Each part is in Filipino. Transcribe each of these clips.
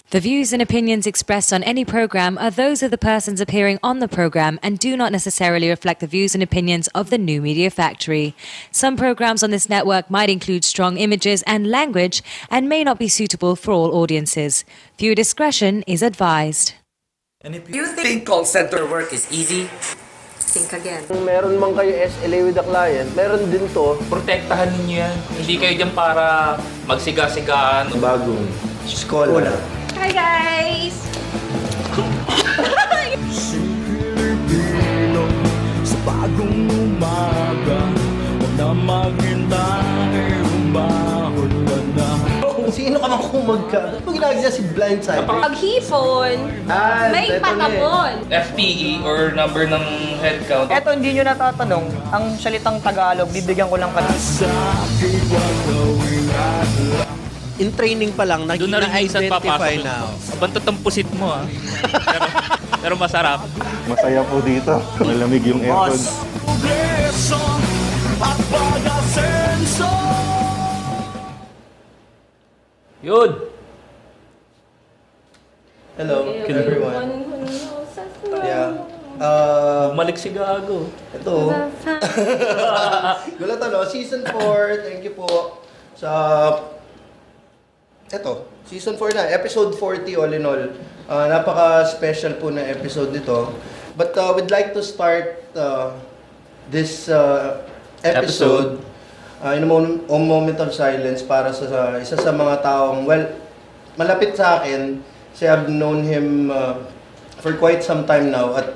The views and opinions expressed on any program are those of the persons appearing on the program and do not necessarily reflect the views and opinions of the New Media Factory. Some programs on this network might include strong images and language and may not be suitable for all audiences. Viewer discretion is advised. And if you think call center work is easy, think again. Kung meron man kayo SLA with the client, meron din to. Protektahan ninyo yan. Hindi kayo dyan para magsiga-sigaan. Bagong skola. Hi guys! Sa bagong umaga, huwag na maghintay, umahon ka na. Sino ka man kumag ka? Ano ginagawa si Blindside? Paghipon, may patapon. FTE or number ng head count. Eto, hindi nyo natatanong. Ang salitang Tagalog, bibigyan ko lang kanina. In training pa lang, Doon na rin minsan na-identify papasok. na. Bantot ang pusit mo pero masarap. Masaya po dito. Malamig yung aircon. Yun! Hello, everyone. Yeah. Bumalik si Gago. Ito. Gulat ano, season 4. Thank you po sa... Ito, season 4 na, episode 40 all in all. Napaka-special po na episode nito. But we'd like to start this episode in a moment of silence para sa isa sa mga taong, well, malapit sa akin. Kasi I've known him for quite some time now. At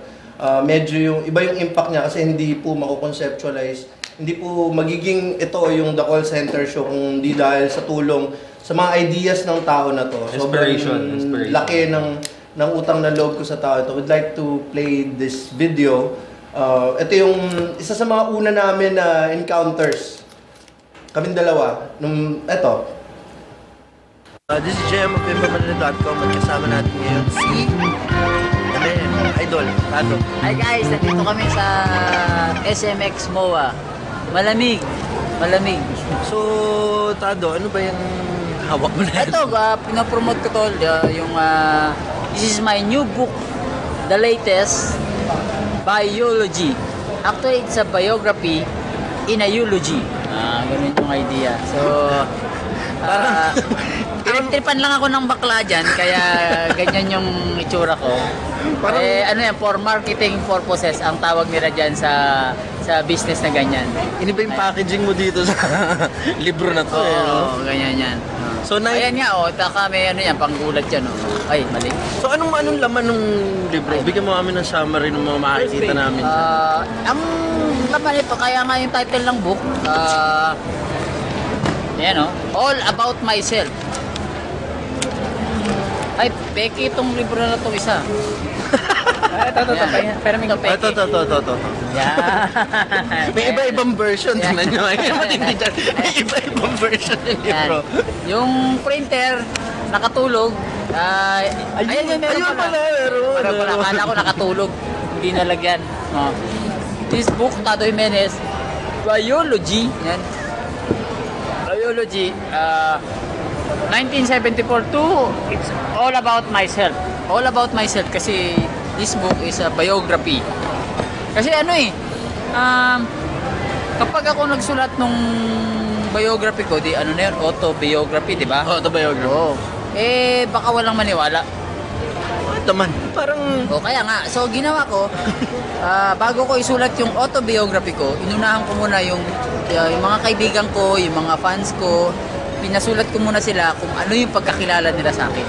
medyo yung, iba yung impact niya kasi hindi po mako-conceptualize. Hindi po magiging ito yung The Call Center Show kung hindi dahil sa tulong sa mga ideas ng tao na to. Inspiration. Laki ng utang na loob ko sa tao ito. We'd like to play this video. Ito yung isa sa mga una namin na encounters. Kaming dalawa. Ito. This is JM of Pimbamanila.com at kasama natin ngayon si Idol, Tado. Hi guys, nandito kami sa SMX MOA. Malamig. So, Tado, ano ba yung hawak mo na? Ito, pinapromote ko to, this is my new book, the latest, Biology. Actually, it's a biography in a eulogy. Ganun yung idea. So, tripan lang ako ng bakla dyan, kaya ganyan yung itsura ko. Ano yan, for marketing purposes, ang tawag nila dyan sa business na ganyan. Ini ba yung packaging mo dito sa libro na to? Oo, ganyan yan. So, ayan nga, taka may ano yan, panggulat yan. Ay, mali. So, anong laman ng libro? Bigyan mo kami ng summary ng mga makikita namin. Ang laman ito, kaya nga yung title ng book, ayan All About Myself. Ay, peki itong libro na itong isa. Ito. Yan. May iba-ibang version. Tingnan nyo. May iba-ibang version yung libro. Yung printer, nakatulog. Ayun pala. Akala ko nakatulog. Hindi nalagyan. This book, Tado Jimenez, Biology. Yan. Biology. 1974 to it's all about myself. All about myself kasi this book is a biography. Kasi kapag ako nagsulat nung biography ko, di ano na yun, autobiography, di ba? Autobiography. Oo. Baka walang maniwala. Naman, parang... Kaya nga, so ginawa ko, bago ko isulat yung autobiography ko, inunahan ko muna yung mga kaibigan ko, yung mga fans ko, pinasulat ko muna sila kung ano yung pagkakilala nila sa akin.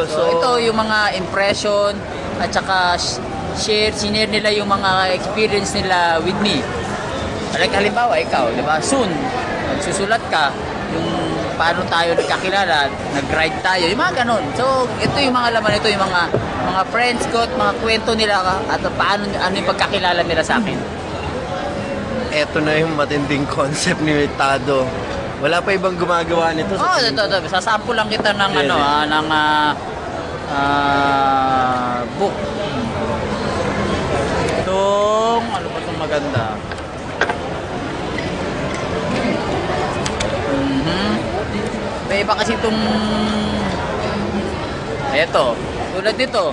So ito yung mga impression at saka sinare nila yung mga experience nila with me. Like halimbawa, ikaw, di ba? Soon, magsusulat ka yung paano tayo nagkakilala, nag-ride tayo, yung mga ganun. So ito yung mga laman, ito yung mga friends ko at mga kwento nila at paano, ano yung pagkakilala nila sa akin. Ito na yung matinding concept ni Tado. Wala pa ibang gumagawa nito. Ito. Sasample lang kita ng book. Ano ba itong maganda? May iba kasi itong Eto, tulad nito,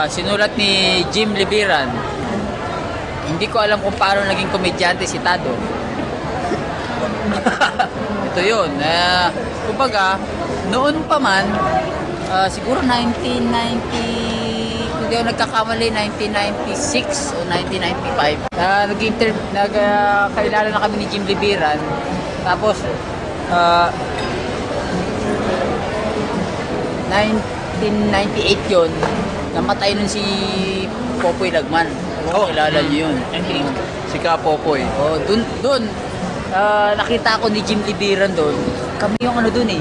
sinulat ni Jim Libiran. Hindi ko alam kung paano naging komedyante si Tado. Ito yun. Kumbaga, noon pa man, siguro 1990, kung di ako nagkakamali, 1996 o 1995, nagkailala na kami ni Jim Libiran. Tapos, 1998 yun, namatay nun si Popoy Lagman. Kilala niyo yun. Si Ka Popoy. Dun, nakita ko ni Jim Libiran doon. Kami yung dun eh.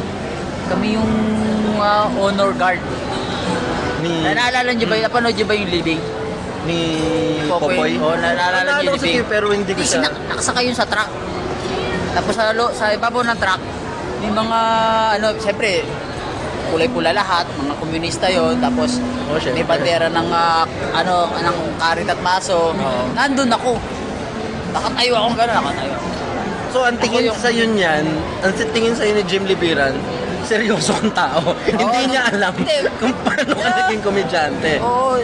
Kami yung honor guard. Naalala niyo ba? Napanood niyo ba yung Libing? Ni Popoy? Oo, naalala niyo yung Libing. Pero hindi ko siya. Nakasaka yun sa truck. Tapos sa ibabaw ng truck, may mga, siyempre, kulay-pula lahat, mga komunista yon. Tapos may bandera ng ng Karit at Maso. Nandun ako. Nakatayo akong gano'n, So ang tingin sa yun yan, ang tingin sa ni Jim Libiran, seryoso ang tao. Hindi niya alam kung paano ka naging komedyante. Oo,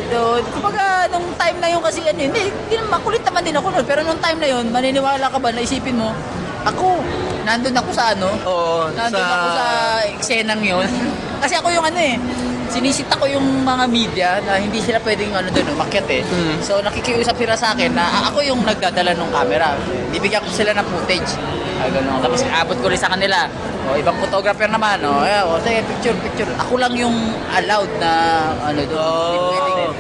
kumbaga nung time na yun kasi hindi makulit naman din ako nun. Pero nung time na yun, maniniwala ka ba na isipin mo, nandun ako sa nandun ako sa eksenang yun. Kasi ako yung sinisita ko yung mga media na hindi sila pwedeng doon umakyat eh. So nakikiusap sila sa akin na ako yung nagdadala ng camera. Bibigyan ko sila ng footage. Ganun. Tapos abot ko rin sa kanila. Ibang photographer naman. Sige, picture. Ako lang yung allowed na doon.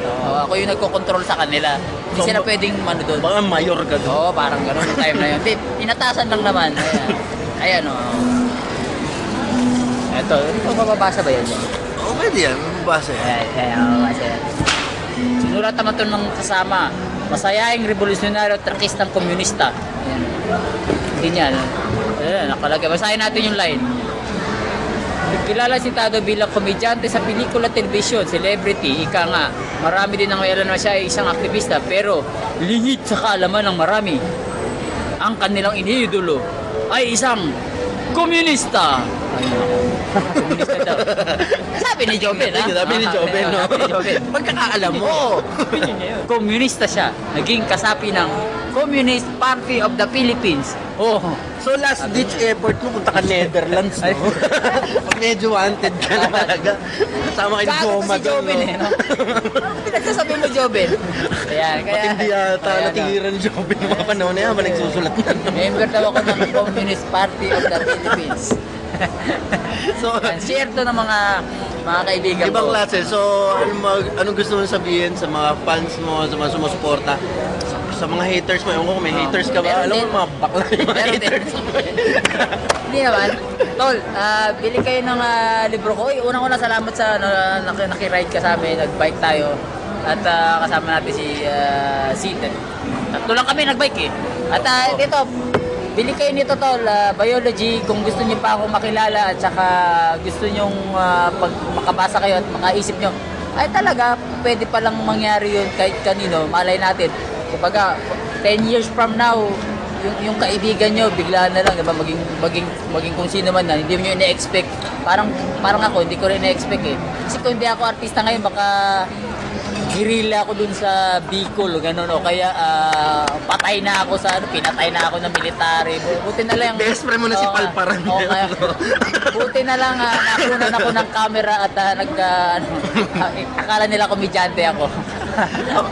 Ako yung nagko-control sa kanila. Hindi sila pwedeng doon. Baka mayor ka doon. Parang gano'n yung time na yun. Inatasan lang naman. Ayan. Ito, mababasa ba yan? Pwede yan, mababasa yan. Mababasa yan. Sinulat naman ito ng kasama. Masayaing revolusyonaryo at trakistang komunista. Ayan. Hindi niya. Ayan, nakalagay. Basahin natin yung line. Kilala si Tado bilang komedyante sa pelikula, television, celebrity, ika nga. Marami din ang may alam na siya ay isang aktivista, pero lingid sa kaalaman ng marami. Ang kanilang iniidolo ay isang komunista. Komunista daw. Sabi ni Joven, ha? Sabi ni Joven, no? Pagkakaalam mo. Komunista siya. Naging kasapi ng Communist Party of the Philippines. So last ditch effort mo, punta ka Netherlands, no? Medyo wanted ka na talaga. Kasama kay Joma doon, no? Pinagsasabi mo, Joven. Kaya hindi yata natigiran Joven ng mga panahon na yan, nagsusulat na. Member daw ako ng Communist Party of the Philippines. So, share to ng mga kaibigan ibang ko. klase. So, anong gusto mo sabihin sa mga fans mo, sa mga sumusuporta? Sa mga haters mo, ewan ko kung may haters ka ba? Alam mo, mga bakla yung mga haters. Hindi naman. Tol, bili kayo ng libro ko. Unang-una salamat sa nakiride ka sa amin, nag-bike tayo. At kasama natin si Seated. Tatlo lang kami nag-bike eh. At dito, bili kayo nito, Tol, biology. Kung gusto niyo pa ako makilala at saka gusto nyong pag makabasa kayo at makaisip nyo, ay talaga, pwede palang mangyari yun kahit kanino, malay natin. Kumbaga, 10 years from now, yung kaibigan nyo, bigla na lang, diba, maging kung sino man na, hindi nyo ina-expect. Parang ako, hindi ko rin ina-expect eh. Kasi kung hindi ako artista ngayon, baka girila ako dun sa Bicol, gano'n, o kaya patay na ako sa pinatay na ako ng military. Buti na lang. Best friend mo na si Palparan. Buti na lang nakunan ako ng camera at akala nila komedyante ako.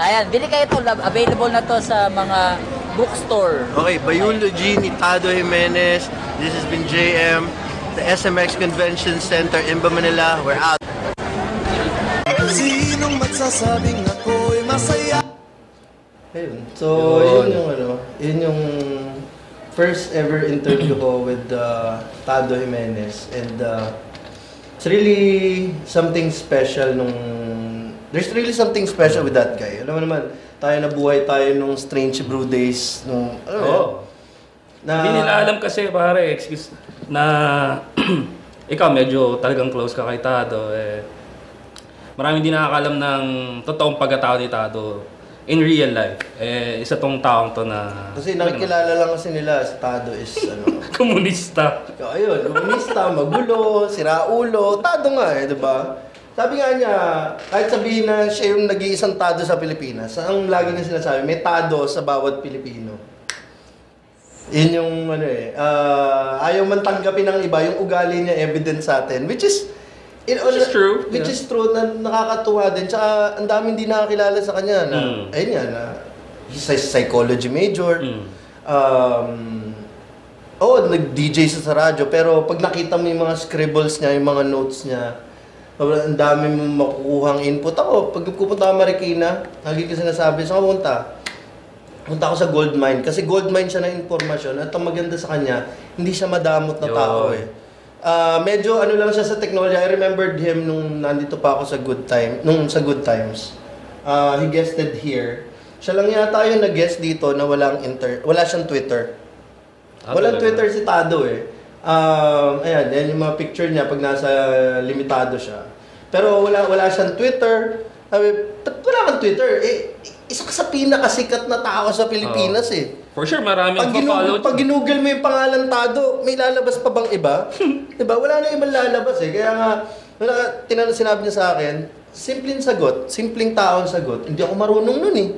Ayan, bili kayo ito. Available na to sa mga bookstore. Okay, Biology ni Tado Jimenez. This has been JM, the SMX Convention Center in Manila. We're out. Sinong magsasabing ako'y masaya? Ayun. So, yun yung first ever interview ko with Tado Jimenez. And it's really something special there's really something special with that guy. Alam mo naman, nabuhay tayo nung Strange Brew days. Hindi nila alam kasi, pare, excuse, na ikaw medyo talagang close ka kay Tado. Marami din nakakalam ng totoong pagkatao ni Tado in real life. Isa tong taong to na... Kasi nakikilala lang kasi nila, si Tado is komunista. Ayun, komunista, magulo, siraulo, Tado nga diba? Sabi nga niya, kahit sabihin na siya yung nag-iisang tado sa Pilipinas, ang lagi niya sinasabi, may tado sa bawat Pilipino. Yun yung ayaw man tanggapin ng iba, yung ugali niya evident sa atin, which is true. Which is true, na nakakatuwa din. Tsaka ang daming hindi nakakilala sa kanya na, ayun nga, na he's a psychology major. Nag-DJ sa radyo, pero pag nakita mo yung mga scribbles niya, yung mga notes niya, ang dami mong makukuhang input. Ako, pag pupunta ako Marikina, lagi ko sinasabi, saan ka punta ako sa gold mine. Kasi gold mine siya ng informasyon. At ang maganda sa kanya, hindi siya madamot na tao eh. Medyo ano lang siya sa technology. I remembered him nung nandito pa ako sa sa Good Times. He guested here. Siya lang yata yung nag-guest dito na wala siyang Twitter. Walang Twitter si Tado eh. Yan yung mga picture niya pag nasa limitado siya. Pero wala siyang Twitter. Ba't wala kang Twitter? Isa ka sa pinakasikat na tao sa Pilipinas eh. For sure, maraming pa-follow. Pag ginugol mo yung pangalan Tado, may lalabas pa bang iba? Diba? Wala na ibang lalabas eh. Kaya nga, sinabi niya sa akin, simpleng sagot, simpleng taong sagot. Hindi ako marunong nun eh.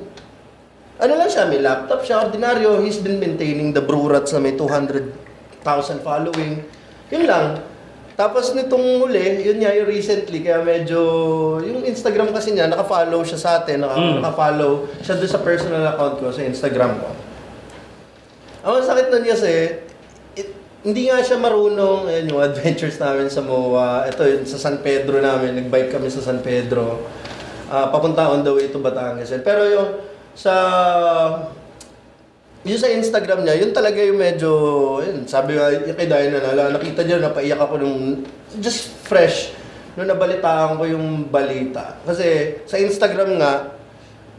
Ano lang siya, may laptop siya, ordinaryo. He's been maintaining the Brurats na may 200,000 following. Yun lang. Tapos nitong huli, yun nga yung recently, kaya medyo, yung Instagram kasi niya, naka-follow siya sa atin, naka-follow siya doon sa personal account ko, sa Instagram ko. Ang sakit na niya hindi nga siya marunong, yung adventures namin sa MOA, ito yun, sa San Pedro namin, nag-bike kami sa San Pedro, papunta on the way to Batangas. Pero yung sa Instagram niya, yun talaga yung medyo, sabi nga kay Diana nakita niya, napaiyak ako nung, just fresh, nung nabalitaan ko yung balita. Kasi sa Instagram nga,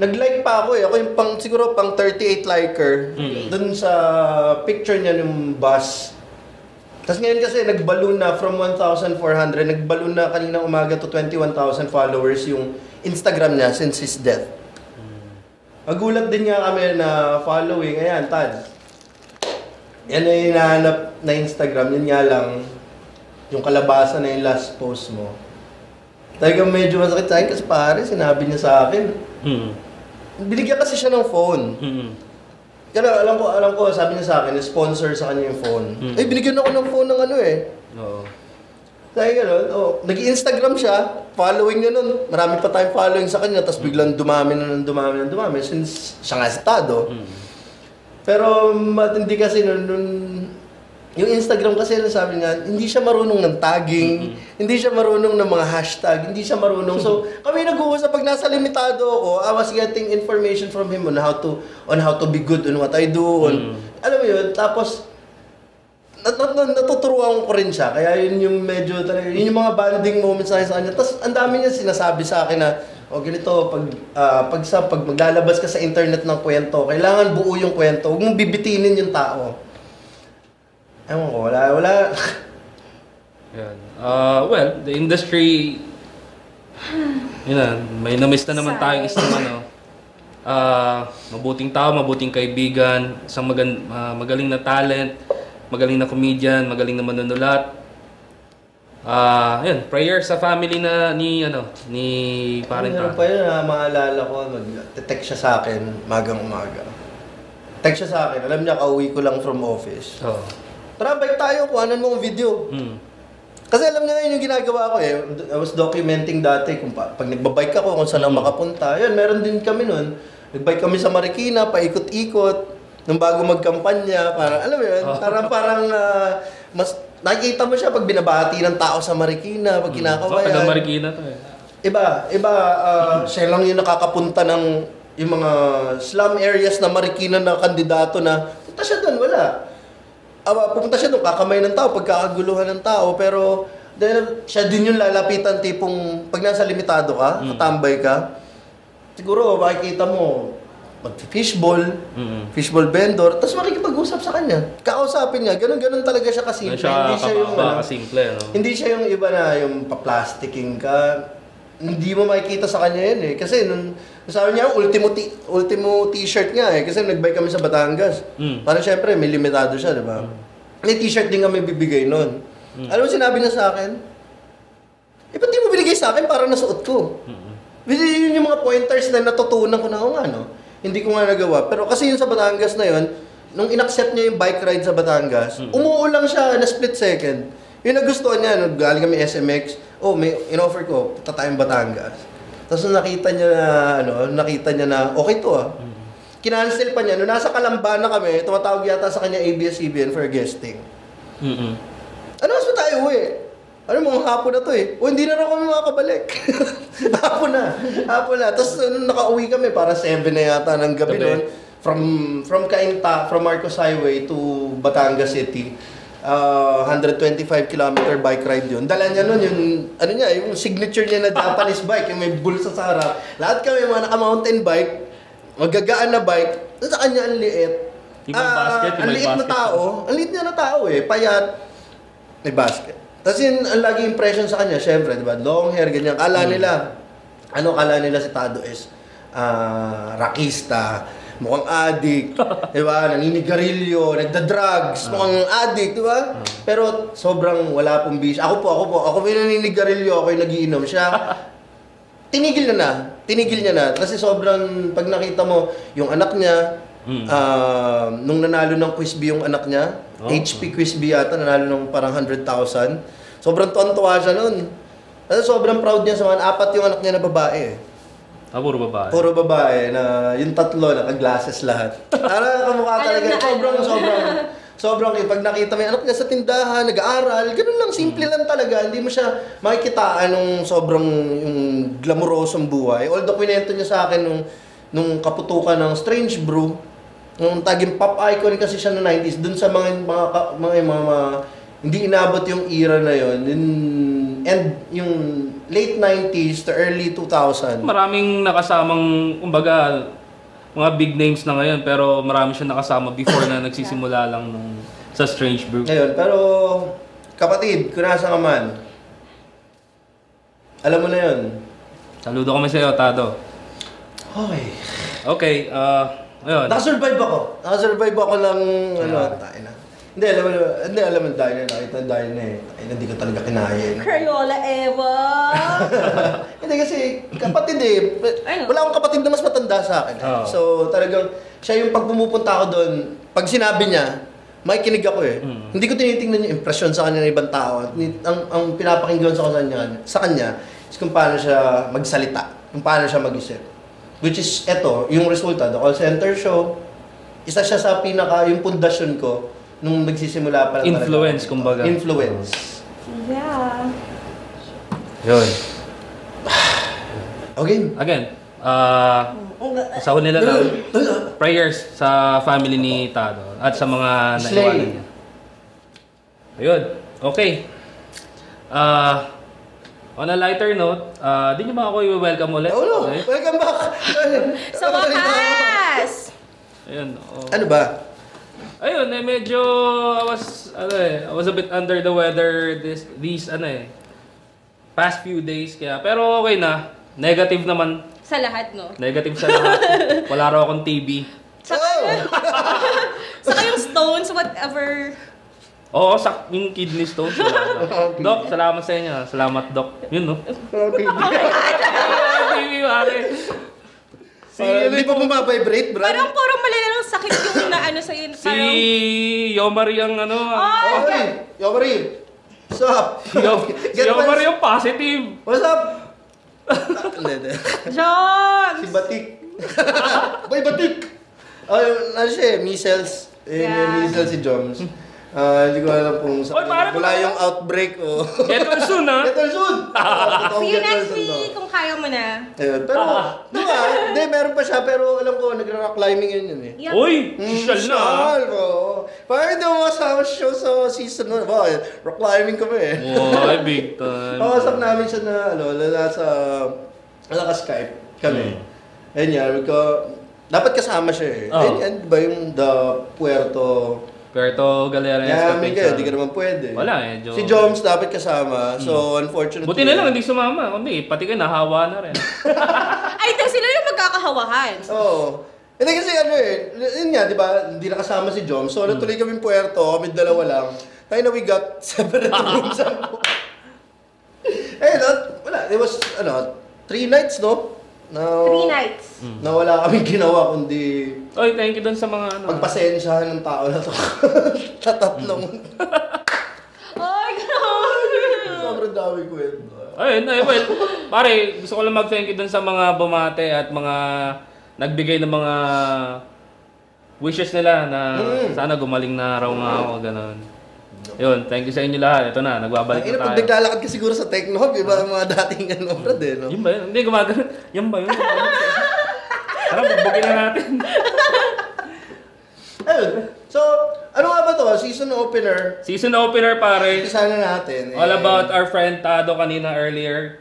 nag-like pa ako eh. Ako yung siguro pang 38 liker, dun sa picture niya ng bus. Tapos ngayon kasi nag-balloon na from 1,400, nag-balloon na kaninang umaga to 21,000 followers yung Instagram niya since his death. Magulat din nga kami na following. Ayan, Tad. Yan ay hinahanap na Instagram. Yun nga lang, yung kalabasa na yung last post mo. Talagang medyo masakit sa akin kasi pare, sinabi niya sa akin. Binigyan kasi siya ng phone. Kaya alam ko, sabi niya sa akin, sponsor sa kanya yung phone. Binigyan ako ng phone ng Oo. Dahil gano'n, nag-Instagram siya, following niya nun, marami pa tayong following sa kanya, tapos biglang dumami since siya nga si Tado. Pero matindi kasi nun, yung Instagram kasi sabi nga, hindi siya marunong ng tagging, hindi siya marunong ng mga hashtag, hindi siya marunong. So kami nag-uusap pag nasa limitado ako, I was getting information from him on how to be good on what I do. Alam mo yun, tapos natuturuan ko rin siya. Kaya yun yung medyo talaga, yun yung mga bonding moments sa kanya. Tapos ang dami niya sinasabi sa akin na, ganito, pag maglalabas ka sa internet ng kwento, kailangan buo yung kwento. Huwag mong bibitinin yung tao. Ewan ko, wala. Yan. Well, the industry, may na-miss na naman tayong isang mabuting tao, mabuting kaibigan, isang magaling na talent, magaling na comedian, magaling na manunulat. Prayer sa family ni Paring Tado. Meron pa yun na maalala ko, mag-text siya sa akin, magang-umaga. Text siya sa akin, alam niya, kauwi ko lang from office. Tara, bike tayo, kuhanan mo ang video. Kasi alam niya yung ginagawa ko eh. I was documenting dati kung pag nagbabike ako, kung saan ako makapunta. Yun, meron din kami nun. Nagbike kami sa Marikina, paikot-ikot. Nung bago magkampanya, parang, alam mo yun, parang mas nakikita mo siya pag binabati ng tao sa Marikina, pag kinakawayan. Taga Marikina to eh. Iba, siya lang yung nakakapunta ng yung mga slum areas na Marikina na kandidato na, punta siya doon, wala. Pupunta siya doon, kakamay ng tao, pagkakaguluhan ng tao, pero dahil siya din yung lalapitan tipong, pag nasa limitado ka, katambay ka, siguro makikita mo, mag-fishball, fishball vendor, tapos makikipag-usap sa kanya. Kakausapin niya, ganun talaga siya kasimple. Hindi siya yung hindi siya yung iba na yung pa-plasticking ka. Hindi mo makikita sa kanya yun eh. Kasi nung sabi niya, ultimo t-shirt niya eh. Kasi nag-bike kami sa Batangas. Parang syempre, may limitado siya, di ba? May t-shirt din kami bibigay nun. Alam mo sinabi niya sa akin? ba't di mo binigay sa akin para nasuot ko? Yun yung mga pointers na natutunan ko na ako nga, no? Hindi ko nga nagawa. Pero kasi yun sa Batangas na yun, nung in-accept niya yung bike ride sa Batangas, umuo lang siya na split second. Yung nagustuhan niya, no, galing kami SMX, may in-offer ko, punta tayong Batangas. Tapos nakita niya na, okay to Kinancel pa niya. Nung nasa Calamba na kami, tumatawag yata sa kanya ABS-CBN for guesting. Ano mas ba tayo mga hapon na to hindi na kami makakabalik. hapon na. Tapos nung nakauwi kami, para 7 na yata ng gabi noon, from Cainta, from Marcos Highway to Batangas City. 125 kilometer bike ride yun. Dala niya nun yung signature niya na Japanese bike, yung may bulsa sa harap. Lahat kami mga naka-mountain bike, magagaan na bike, sa kanya ang liit. Ang liit na tao. Ang liit niya na tao payat, may basket. Tapos yun, ang lagi impression sa kanya, syempre, diba? Long hair, ganyan. Kala nila si Tado is rakista, mukhang addict, diba? Naninigarilyo, nagda-drugs, mukhang addict, diba? Pero sobrang wala pong bisyo. Ako may naninigarilyo, ako yung nagiinom. Siya, tinigil niya na. Kasi sobrang, pag nakita mo, yung anak niya, nung nanalo ng Quiz B yung anak niya, HP Quiz B yata, nanalo ng parang 100,000. Sobrang tuwa siya nun. Kasi sobrang proud niya sa mga 4 yung anak niya na babae. Puro babae? Puro babae, na yung 3 naka-glasses lahat. Para kamukha talaga. Sobrang pag nakita mo yung anak niya sa tindahan, nag-aaral, ganun lang, simple lang talaga. Hindi mo siya makikitaan nung sobrang yung glamorosong buhay. Although pinento niya sa akin nung kaputukan ng Strange Brew, nung taging pop icon kasi siya no 90s, dun sa mga hindi inabot yung era na yon, and yung late 90s to early 2000. Maraming nakasamang, kumbaga, mga big names na ngayon, pero marami siya nakasama before na nagsisimula lang sa Strange Brew. Ngayon, pero kapatid, kung nasa ka man, alam mo na yun. Saludo kami sa iyo, Tado. Okay, ayun. Nakasurvive ako ng tayo na. Hindi, alam mo dahil na. Nakita dahil na hindi ko talaga kinaya. Crayola Eva! Hindi kasi, kapatid wala akong kapatid na mas matanda sa akin. So, talagang, siya yung pag pumupunta ako doon, pag sinabi niya, makikinig ako Hindi ko tinitingnan yung impression sa kanya ng ibang tao. Ang pinapakinggan sa kanya is kung paano siya magsalita, kung paano siya mag-isip. Which is, yung resulta, the call center show, isa siya sa yung pundasyon ko, nung nagsisimula pa lang influence, kumbaga. Influence. Yeah. Yun. Again. Sa nila lang, prayers sa family ni Tado at sa mga naiwanan niya. Ayun. Okay. On a lighter note, di niyo ba ako i-welcome ulit? No. Welcome back! Sa wakas! Ayun. Ano ba? Ayun, medyo I was a bit under the weather these past few days kaya, pero okay na. Negative naman. Sa lahat, no? Negative sa lahat. Wala raw akong TB. Saka yung stones, whatever. Oo, yung kidney stones. Doc, salamat sa inyo. Salamat, Doc. Yun, no? Okay. TB, pare. Hindi pa bumabibrate, bro? Parang malalang sakit yung na sa'yo. Si Yomari ang Yomari! What's up? Si Yomari yung positive. What's up? John! Si Batik. Boy, Batik! Siya measles. Measles si Joms. Hindi ko alam kung wala yung outbreak o... Get well soon, ha? Get well soon! See you next week kung kaya mo na. Ayun. Pero, hindi, meron pa siya. Pero alam ko, nag-rock climbing yun Yep. Uy! Social na, ha? Parang hindi mo makasama sa show sa season 1. Rock climbing kami Ay, big time. Pakasap namin siya na, naka-Skype kami. Ayun yan, dapat kasama siya Ayun, ba yung the Puerto Galera. Hindi ka naman pwede. Wala Si Joms dapat kasama. So, unfortunately... Buti na lang, hindi sumama. Kundi, pati kayo nahawa na rin. Ay, sila yung magkakahawahan. Oo. Hindi kasi yun nga, di ba, hindi nakasama si Joms. So, natuloy kami Puerto, kami dalawa lang. Tayo na we got separate rooms. Wala. It was, 3 nights, no? 3 nights. Na wala kaming ginawa kundi Oy, thank you dun sa mga pagpasensyahan ng tao na to. Tatlong. Ay, grabe. Sobrang dami kwento. Ayun, well, pare, gusto ko lang mag-thank you dun sa mga bumate at mga nagbigay ng mga wishes nila na sana gumaling na raw nga ako, gano'n. Yun, thank you sa inyo lahat. Ito na, nagbabalik na tayo. Pag naglalakad ka siguro sa Techno, iba ang mga dating brad no? Yun ba yun? Hindi, gumagano. Yan ba yun? Tara, bugbugin na natin. Ayun. So, ano nga ba to? Season opener. Season opener, pare. Isa na natin. All about our friend Tado kanina earlier.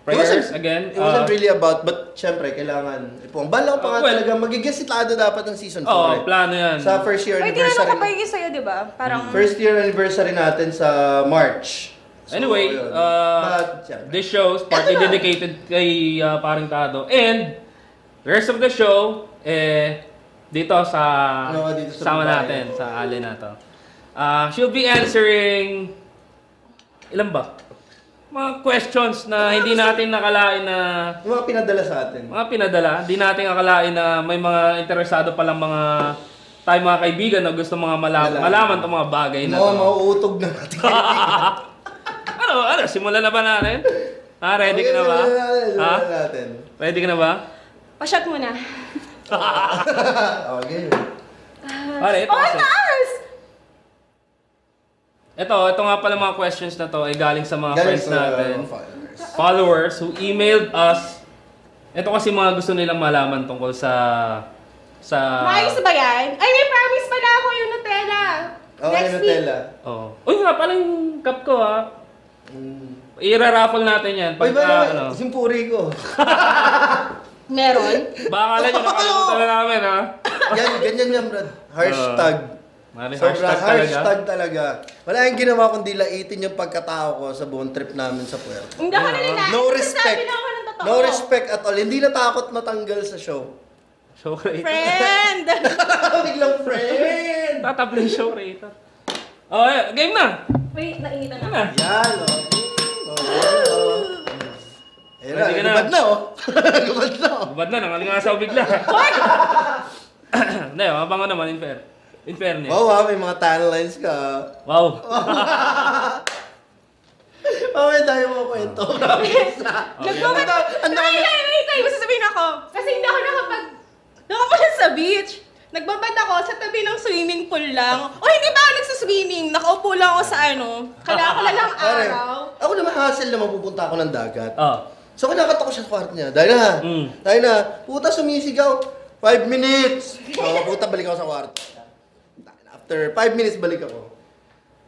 Prayers again. It wasn't really about, but syempre, kailangan. Balang pa nga talaga, magiging si Tado dapat ng season 4. Oo, plano yan. Sa first year Ay, anniversary. tinanong ko pa yung sa'yo, di ba? Parang... First year anniversary natin sa March. So, anyway, this show is partly dedicated kay parang Tado. And, the rest of the show, dito sa sama natin, sa alley na to. She'll be answering, ilan ba? Mga questions na hindi natin nakalain na... Yung mga pinadala sa atin. Mga pinadala. Hindi natin nakalain na may mga interesado palang mga mga kaibigan na gusto mga malaman itong mga bagay na to. Mauutog na natin. Ano? Simulan na ba natin? Ready ka na ba? Natin. Ready ka na ba? Pa-shot mo na. Okay. Pare, ito kasi. Nice! Ito nga pala mga questions na to ay galing sa mga friends natin. Followers who emailed us. Ito kasi mga gusto nilang malaman tungkol sa... Maayos ba yan? Ay, may promise pala ako yung Nutella. Next Nutella. Uy, nga pala yung cup ko ha. I-raffle natin yan. Pagka, simpuri ko. Meron? Baka lang yung nakalimutan na namin ha. Ganyan yan, Brad. Hashtag. Hashtag talaga. Wala yung ginawa kundi laitin yung pagkatao ko sa buong trip namin sa Puerto. Hindi ako nalilait. No respect. Sabi na ako ng totoo. No respect at all. Hindi natakot matanggal sa show. Show rater. Friend! Biglang friend! Tatable show rater. Game na! Wait, nainitan ako. Yan, Ready ka na? Gubad na, Gubad na, Gubad na, nangalingasaw bigla. Hindi, mabango naman, in fairness. Wow, may mga tan lines ka. Wow. May tayo mo kwento. Wait, masasabihin ako. Kasi hindi ako nakapunta sa beach. Nagbabad ako sa tabi ng swimming pool lang. O hindi ba ako nagsaswimming? Nakaupo lang ako sa kalakalalang araw. Ako naman hassle na mapupunta ako ng dagat. So, kinakata ko siya sa kwarto niya. Dahil na, puta sumisigaw. 5 minutes! So, puta, balik ako sa kwarto. After 5 minutes, balik ako.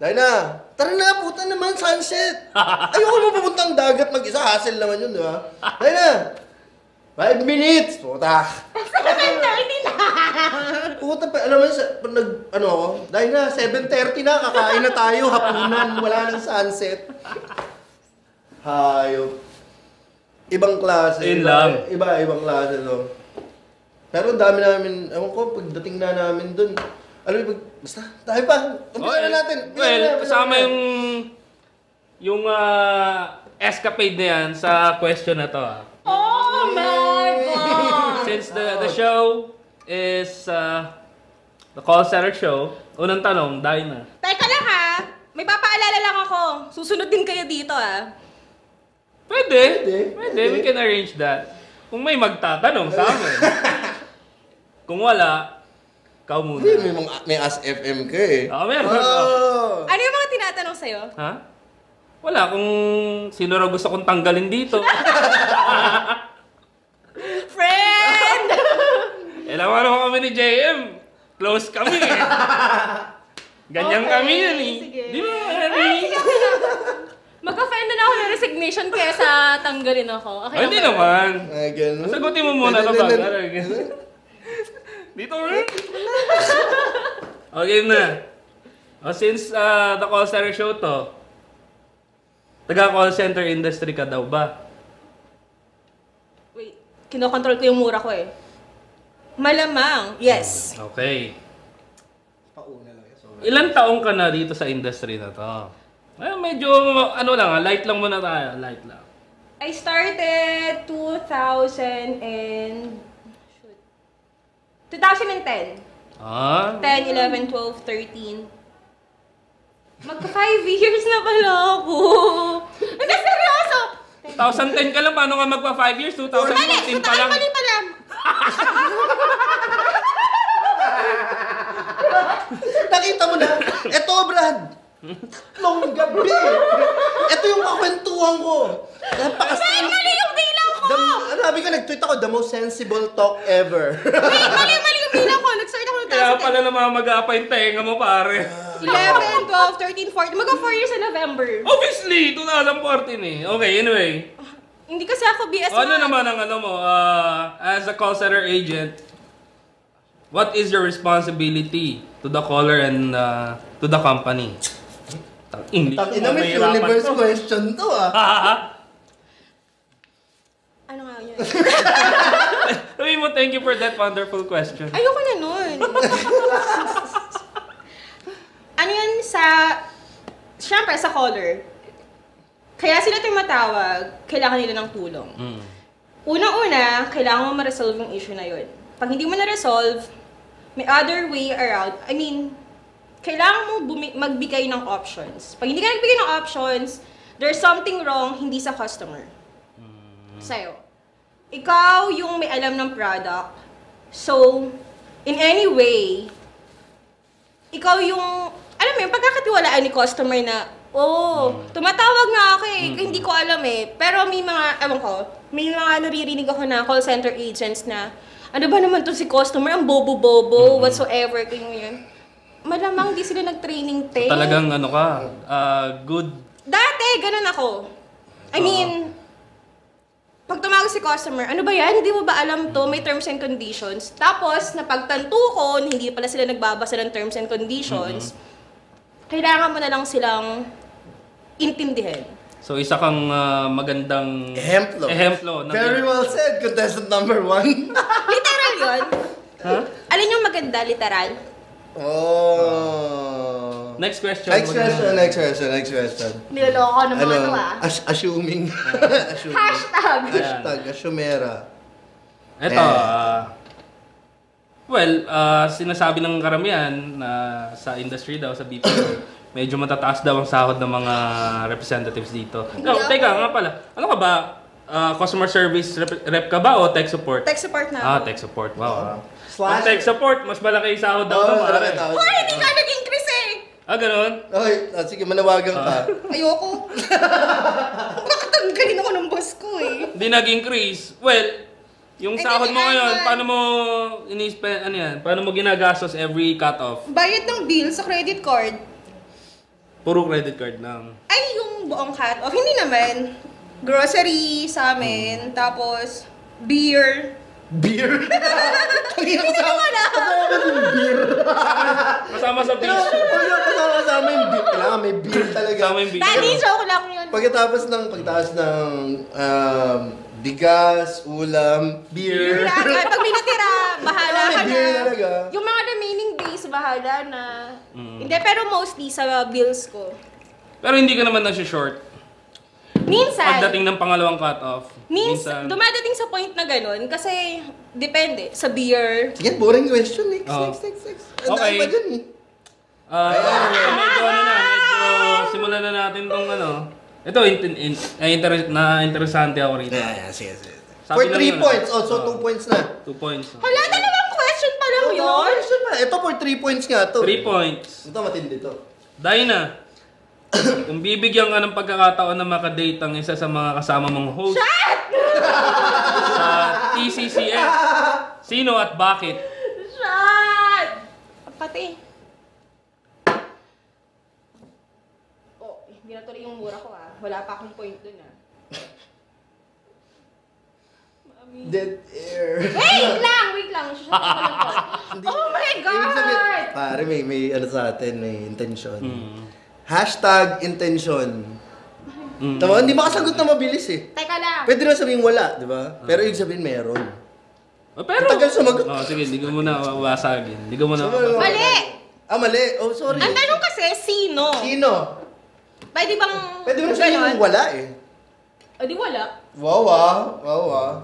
Dahil na, tara na, puta naman, sunset! Ayoko naman pupunta ang dagat mag-isa. Hassle naman yun, di ba? Dahil na, 5 minutes! Puta! 7:30 na! Puta, alam mo yun, ako, dahil na, 7:30 na, kakain na tayo, hapunan, wala nang sunset. Hayop. Ibang klase. Ibang klase to. Pero ang dami namin, ewan ko, pagdating na namin dun, alam mo, basta, tayo pa, umpisa na natin. Kasama yung escapade na yan sa question na to. Oh my God! Since the show is the call center show, unang tanong, dahil na. Teka lang ha, may papaalala lang ako. Susunod din kayo dito Pwede, we can arrange that. Kung may magtatanong sa amin. Kung wala, ikaw muna. May Ask FM ka eh. Meron. Ano yung mga tinatanong sa'yo? Ha? Wala, kung sino raw gusto kong tanggalin dito. Friend! Alam mo kami ni JM. Close kami eh. Ganyan kami yan eh. Sige. Di ba? Mag-offend na ako ng resignation kesa tanggalin ako. Okay Hindi naman. Ganun. Sagutin mo muna ito ba? Dito rin. Okay na. Since the call center show to, taga-call center industry ka daw ba? Wait, kinokontrol ko yung mura ko eh. Malamang, yes. Okay. Ilan taong ka na dito sa industry na to? Medyo, light lang muna tayo. Light lang. I started 2010. Ah? 10, 11, 12, 13. Magka 5 years na pala ako. Hindi, seryoso! 2010 ka lang, paano ka magpa 5 years? 2014 pa lang. Mali pala. Nakita mo na, eto Brad, nung gabi, eto yung kakwentuhan ko. Mali yung bilang ko! Sabi ko, nag-tweet ako, the most sensible talk ever. Mali yung bilang ko. Nag-start ako ng Kaya pala namamagapa yung tenga mo, pare. 11, 12, 13, 14. Magka 4 years sa November. Obviously, 2014 eh. Okay, anyway. Hindi kasi ako BS1. Ano naman ang mo, as a call center agent, what is your responsibility to the caller and to the company? English. Tangina, may universe question to Ano nga yun? Sabi mo, thank you for that wonderful question. Ayoko na nun. Ano yun siyempre sa caller. Kaya sila tumatawag, kailangan nila ng tulong. Unang-una, kailangan mo ma-resolve yung issue na yun. Pag hindi mo na-resolve, may other way around. I mean, kailangan mo magbigay ng options. Pag hindi ka nagbigay ng options, there's something wrong hindi sa customer. Sa'yo. Ikaw yung may alam ng product. So, in any way, ikaw yung, alam mo yung pagkakatiwalaan ni customer na, tumatawag nga ako hindi ko alam Pero may mga, may mga naririnig ako na call center agents na, ano ba naman to si customer, ang bobo-bobo, whatsoever, yun. Malamang di sila nag-training, So, talagang good. Dati, ganun ako. I mean, pag tumawag si customer, ano ba yan? Hindi mo ba alam to? May terms and conditions. Tapos, napagtanto ko, hindi pala sila nagbabasa ng terms and conditions, kailangan mo na lang silang intindihin. So, isa kang magandang Ehemplo. Very well said, contestant number 1. Literal yun. Huh? Alin yung maganda, literal? Next question. Next question. Niloloko naman Assuming. Hashtag, assumera. Ito, sinasabi ng karamihan na sa industry daw, sa BPO, medyo matataas daw ang sahod ng mga representatives dito. Teka nga pala, ano ka ba? Customer service rep ka ba o tech support? Tech support na. Tech support. Wow. Ang tech support, mas malaki yung sahod daw. Malaki. Hindi ka nag-increase ganun? Okay, sige, manawagan ka. Ayoko. Makatanggalin ako ng boss ko Hindi nag-increase. Well, yung sahod mo ngayon, paano mo paano mo ginagastos every cut-off? Bayad ng bill sa credit card. Puro credit card lang. Ay, yung buong cut-off. Hindi naman. Grocery sa amin, tapos beer. Beer? Hindi mo wala. Kasama sa beer. Kasama yung beer. Kailangan may beer talaga. Kasama yung beer. Daddy, joke lang yun. Pagkatapos ng bigas, ulam, beer. Pag may natira, bahala ka na. Beer talaga. Yung mga remaining days, bahala na. Hindi, pero mostly sa bills ko. Pero hindi ka naman nasi-short. Minsan. Pagdating ng pangalawang cut-off. Minsan. Dumadating sa point na ganun. Kasi, depende. Sa beer. Sige, boring question. Next. Okay. Ano ba dyan Medyo simulan na natin tong Ito, interesante ako rito. Sige. For 3 points. So 2 points na. 2 points. Hala, dalawang question pa lang yun. Ito for 3 points nga to. 3 points. Ito matindi to. Dina, kung bibigyan ka ng pagkakataon na makadate ang isa sa mga kasama mong host sa TCCS, sino at bakit? Shot! Pati. Hindi na tuloy yung mura ko Wala pa akong point dun Dead air. Wait lang. Oh my God! Pare, may sa atin, may intention. Hashtag intention. Tama, hindi makasagot na mabilis Teka lang. Pwede na sabihin wala, di ba? Pero ibig sabihin meron. Pero, tagal sumagot. Sige, hindi ko muna wasagin. Mali! Mali. Oh, sorry. Ang tanong kasi, sino? Sino? Pwede bang... Pwede mo sabihin wala eh. O di wala. Wow.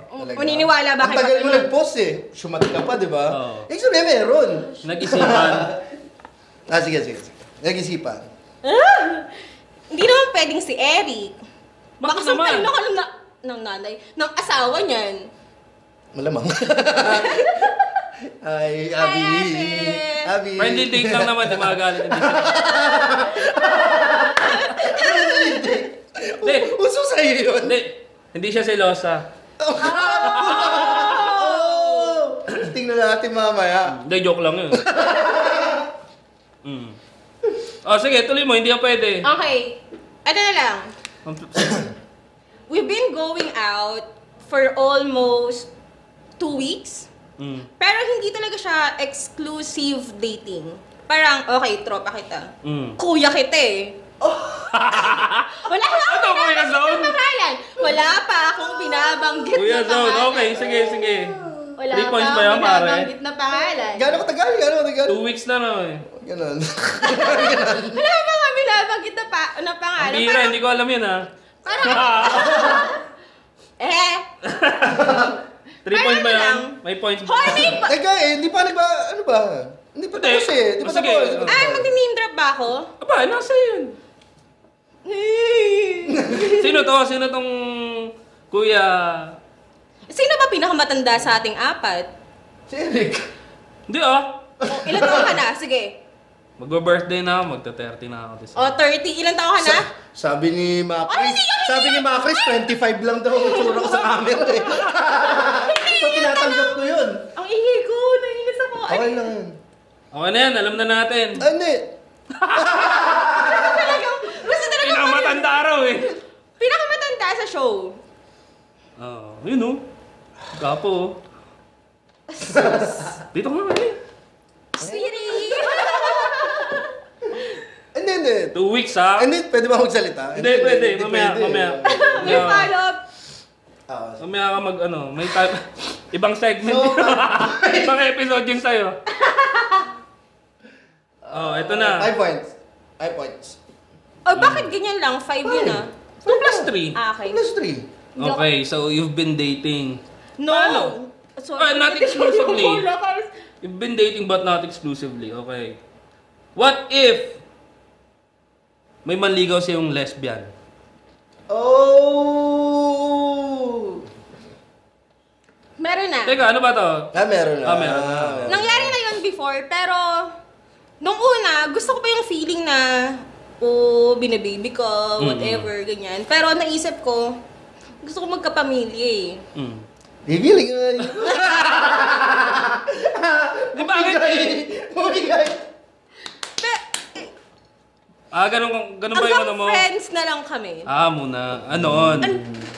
Talaga. Maniniwala ba Ang kayo? tagal mo nag-post eh. Sumat ka pa, di ba? Oo. Ibig sabihin, meron. Nag-isipan. Sige. Nag-isipan. Hindi naman pwedeng si Eric. Baka Bakit naman? sampalin ako ng nanay, ng asawa niyan. Malamang. Ay, Hi, Abby. Friendly date lang naman, di magalit. Hindi. Uso sa'yo yun. Hindi siya selosa. Oh! Tingnan natin mamaya. Hindi, joke lang yun. Sige, tuloy mo. Hindi yan pwede. Okay. Ano na lang. We've been going out for almost 2 weeks. Pero hindi talaga siya exclusive dating. Parang, okay, tropa kita. Kuya kita eh. Wala pa akong Kuya Zone? pangalan. Wala pa akong binabanggit Kuya na Zone, pangalan. okay. Sige. Wala 3 points pa ba yan, akong pare? binabanggit na pangalan. Gano'n katagal? 2 weeks na no eh. Ganon. Wala pa akong binabanggit na pangalan. Ang bira, hindi ko alam yun ha. Parang, 3 points ba ano yan? lang? May points ba? Hoy, Teka hindi pa nagba, ano ba? Hindi pa tapos eh. Di pa Sige. tapos. mag-name drop ba ako? Aba, nasa yun. Sino to? Sino tong kuya? Sino ba pinakamatanda sa ating apat? Si Eric. Hindi ah. Ilan taon ka na? Sige. Magba-birthday na ako, magta-30 na ako this O, 30. Ilan taon ka na? Sabi ni Macris, 25 lang daw ang itsura ko sa camera eh. So tinatanggap ko yun. Ang ingay ko. Naiinis ako. Okay lang yun. Okay na yan, alam na natin. Hindi. Gusto talaga Pinakamatanda araw eh. pinakamatanda sa show. Yun oh. Gapo oh. Dito ka naman eh. Siri! Hindi. 2 weeks ha? Hindi, pwede ba magsalita? Hindi, pwede. Mamaya. May follow-up. Mamaya ka may type, ibang segment. So, Ibang episode yun sa'yo. Ito na. 5 points. O, bakit ganyan lang? 5 yun ah. 2 plus 3. Okay. Plus 3. Okay, so you've been dating. No! Paano? Not exclusively. Wala. You've been dating but not exclusively. Okay. What if may manligaw siyang lesbian? Oh! Meron na. Teka, ano ba to? Meron na. Meron na. Nangyari na yun before, pero nung una, gusto ko pa yung feeling na binababy ko, whatever, ganyan. Pero naisip ko, gusto ko magkapamilya eh. Bibili ka nga. Di ba agad Bumigay. ganun ba yung ano mo? friends na lang kami. Muna. Anoon?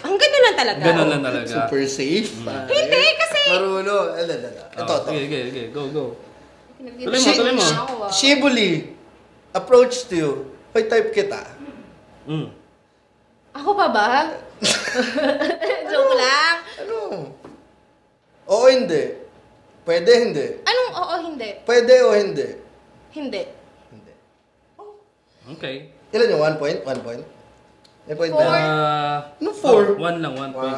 Ang gano'n lang talaga. Ganun lang talaga. Super safe. Hindi, kasi... Maruno. Ito. Sige, go. Tuloy mo. Shibuli, approach to you. Hoy, type kita. Ako pa ba? Joke lang. Ano? Oo, hindi. Pwede, hindi. Anong oo, hindi? Pwede o hindi? Hindi. Hindi. Okay. Ilan yung 1 point? 1 point? May point ba? Ano 4? 1 lang, 1 point.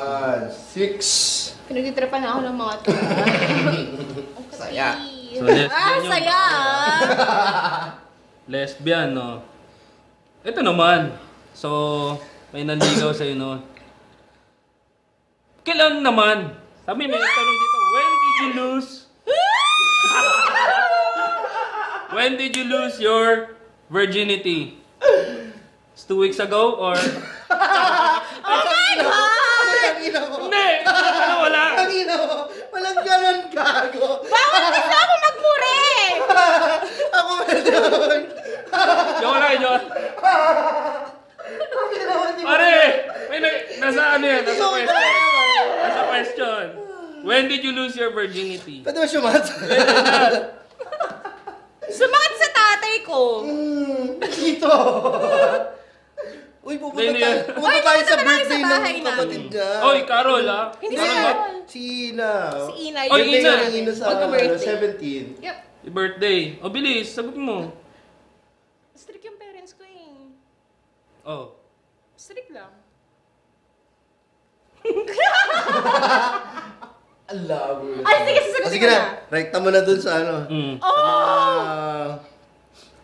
6. Pinagtitripan na ako ng mga to. Saya. So, lesbian yung- saya Lesbian, no? Ito naman. So, may nanligaw sa'yo, no? Kailan naman? Sabi, may tanong dito, when did you lose? When did you lose your virginity? It's 2 weeks ago, or? Oh my God! Ang ina mo. Hindi! Ano, wala? Ang ina mo. Walang ganun gago. Bakit gusto ako magmure? Ako meron. Joke lang, joke. Pare! Nasa ano yan? Nasa question. Nasa question. When did you lose your virginity? Pwede ba sumat? Sumakit sa tatay ko. Dito. Uy, pupunta Hindi, tayo. Uy, Pupunta tayo sa pupunta tayo birthday sa bahay ng namin. kapatid niya. Oy, Carol ah. Hindi Carol si ba? Carol. Si Ina. Si Ina. Oy, yung Ina. birthday Ina sa Magka-birthday. 17. Yep. Yung birthday. O, bilis. Sagot mo. Strict yung parents ko eh. Oh. Strict lang. Love. Ay, sige, susunod Sige na, rekta mo na dun sa ano.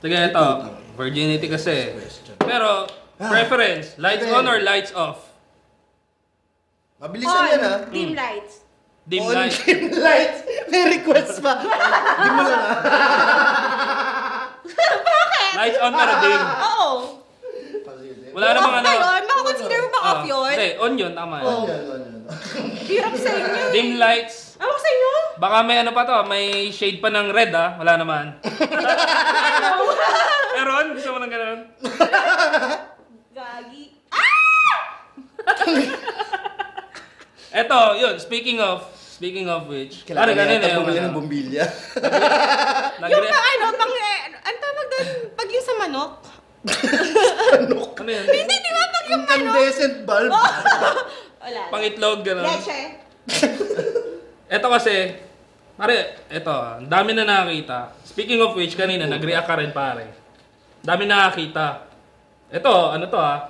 Sige, ito. Virginity kasi. Pero, preference, lights on or lights off? Mabilisan yan, ha? Dim lights. Dim On light. dim lights. May request pa. Di mo lang, ha? Lights on pero dim. Oo. Wala namang ano. Yun, makakonsider mo ba off yun? Hindi, on yun, tama yun. Hirap sa inyo. Dim lights. Ako sa inyo? Baka may ano pa to, may shade pa ng red ah. Wala naman. Meron? Gusto mo ng ganun? Gagi. Eto, yun, speaking of which. Kailangan kanina niya bumili ng bumbilya. Yung ang tawag doon, pag yung sa manok. Ano yun? Hindi, di ba pag yung manok? Incandescent bulb. Wala. Pangitlog, gano'n. Leche. Eto kasi, pare, eto, ang dami na nakakita. Speaking of which, kanina, nag-react ka rin, pare. Dami nakakita. Eto, ano to ah?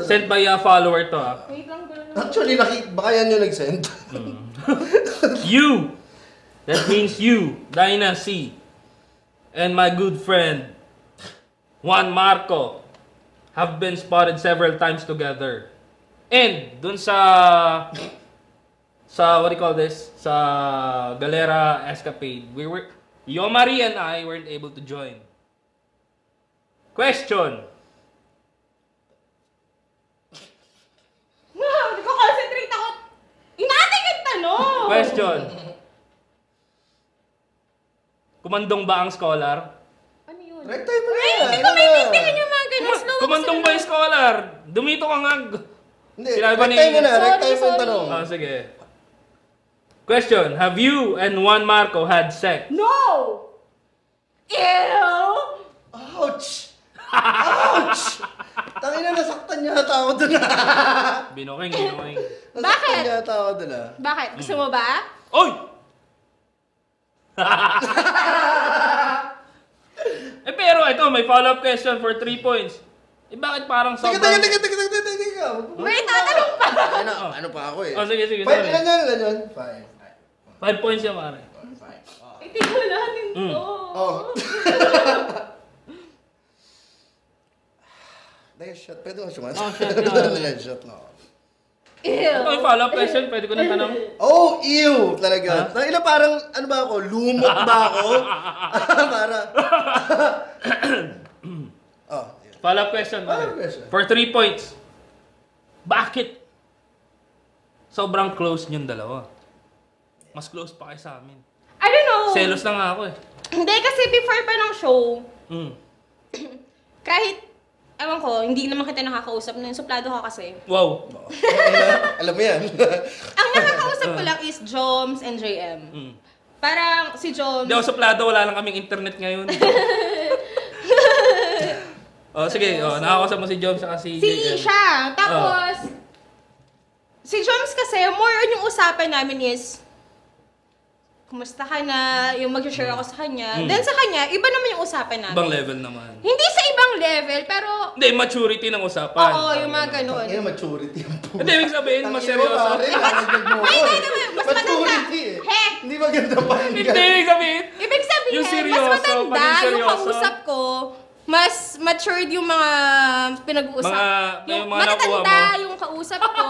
Sent by a follower to ah. Wait lang, gano'n. Actually, baka yan yung nag-send. You! That means you, Dinah C. And my good friend, Juan Marco, have been spotted several times together. And, dun sa what do you call this? Sa Galera Escapade, Yomari and I weren't able to join. Question. Hindi ko concentrate ako. Inating yung tanong. Question. Kumandong ba ang scholar? Ano yun? Rectime mo na Ay, yan. hindi ko maintindihan yung mga ganun. Slow Kumandong ba yung scholar? Dumito ka nga. Hindi, Sinabi ba ni- rectime mo na. Sorry, Rectime mo yung sorry. tanong. Oh, sige. Question. Have you and Juan Marco had sex? No! Ew! Ouch! Ouch! Tangina, nasaktan yata ako dun. Binuking. Nasaktan Bakit? yata ako dun. Bakit? Gusto mo ba? Oy! Pero ito, may follow-up question for 3 points. Bakit parang Teka. sobrang... May tatanong pa! Ano pa ako eh? Oh, sige. 5 Sorry. ilan yun? 5. 5 points yan, pare. Itigil natin to. Oh. Shot. Pwede mo sumas? Oh, shot. Shot na ako. Ew! Ito, may follow-up question. Pwede ko na tanong. Oh, ew! Talaga. Tangina parang, ano ba ako? Lumot ba ako? Para. Oh, yeah. Follow-up question, pare. Follow-up question. For 3 points. Bakit sobrang close niyong dalawa? Mas close pa kayo sa amin. I don't know. Selos na nga ako eh. Hindi, kasi before pa ng show, kahit, ewan ko, hindi naman kita nakakausap na suplado ka kasi. Wow. Alam mo yan. Ang nakakausap ko lang is Joms and JM. Parang si Joms... Hindi ako suplado, wala lang kaming internet ngayon. Oh, sige, nakakausap mo si Joms saka si Si JM. siya. Tapos, si Joms kasi, more on yung usapan namin is, kumusta ka na, yung mag-share ako sa kanya. Then sa kanya, iba naman yung usapan namin. Ibang level naman. Hindi sa ibang level, pero... Hindi, maturity ng usapan. Oo, yung mga ganun. Tangina, maturity ang po. Hindi, ibig sabihin, mas seryoso. Mas maganda. Maturity eh. He! Hindi maganda pa. Hindi, ibig sabihin. Ibig sabihin, Yung seryoso, mas matanda paging yung seryoso. kausap ko, mas matured yung mga pinag-uusap. Yung mga nakuha matatanda mo. yung kausap ko,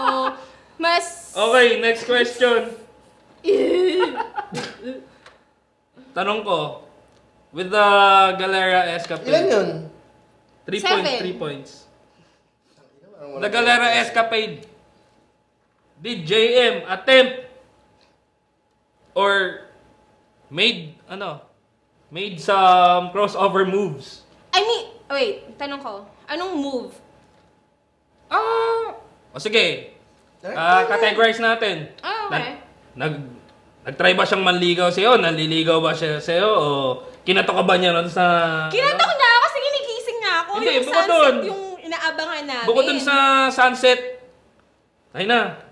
mas... Okay, next question. Tanong ko, with the Galera Escapade. Ilan yun? 3 points. The Galera Escapade. Did JM attempt or made some crossover moves? I mean, wait, tanong ko, anong move? O sige, categorize natin. Okay. Nag-try ba siyang manligaw sa'yo? Nanliligaw ba siya sa'yo? O kinato ka ba niya nun sa... Kinatok niya ako kasi ginigising niya ako. Hindi, yung bukod sunset, dun. yung inaabangan namin. Bukod dun sa sunset. Ay na.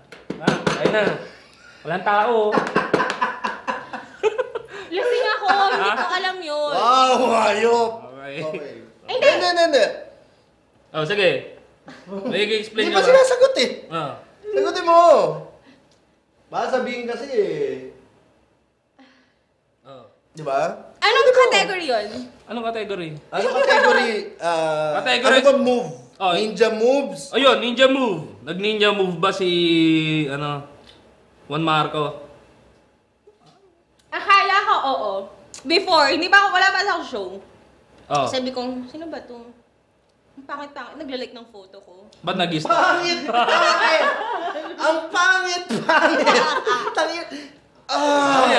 Walang tao. Lasing ako, hindi ko alam yun. Wow, hayop. Okay. Okay. Hindi. Hindi. Oh, sige. May explain Hindi nyo pa sinasagot eh. Ah. Sagutin mo. Baka sabihin kasi eh. Oh. Di ba? Anong category yun? Anong category? Ano category? Category- Ano ba move? Oh. Ninja moves? Ayun, ninja move. Nag-ninja move ba si, Juan Marco? Akala ko, oo. Before, wala pa sa show. Oh. Sabi ko, sino ba to? Ang pangit-pangit. Naglalike ng photo ko. Ba't nag-stop? Pangit! Pangit! Ang pangit! Pangit! Tangit! Ay,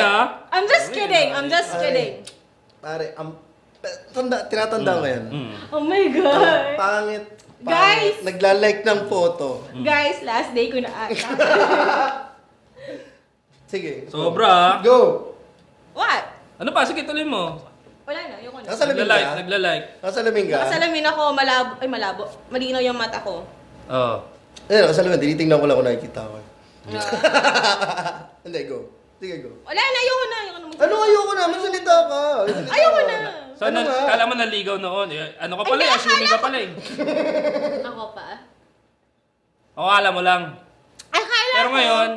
I'm just kidding. I'm just kidding. Pare, tinatanda ko yan. Oh my Ang God. pangit. Guys! Nagla-like ng photo. Guys, last day ko na ata. Sige. Sobra. Go! What? Ano pa? Sige, tuloy mo. Wala na, ayoko na. Nakasalamin ka? Nagla-like. Nakasalamin ka? Nakasalamin ako, malabo. Malinaw yung mata ko. Oo. Eh, nakasalamin. Tinitingnan ko lang kung nakikita ko. Hindi, go. Sige, go. Wala na, ayoko na. Ano ayoko na? Magsalita ka. Ayoko na. So, Ano nga? kala mo naligaw noon. Ano ka pala? Assuming ka pala eh. Ako pa? O, alam mo lang. Akala Pero ko. ngayon,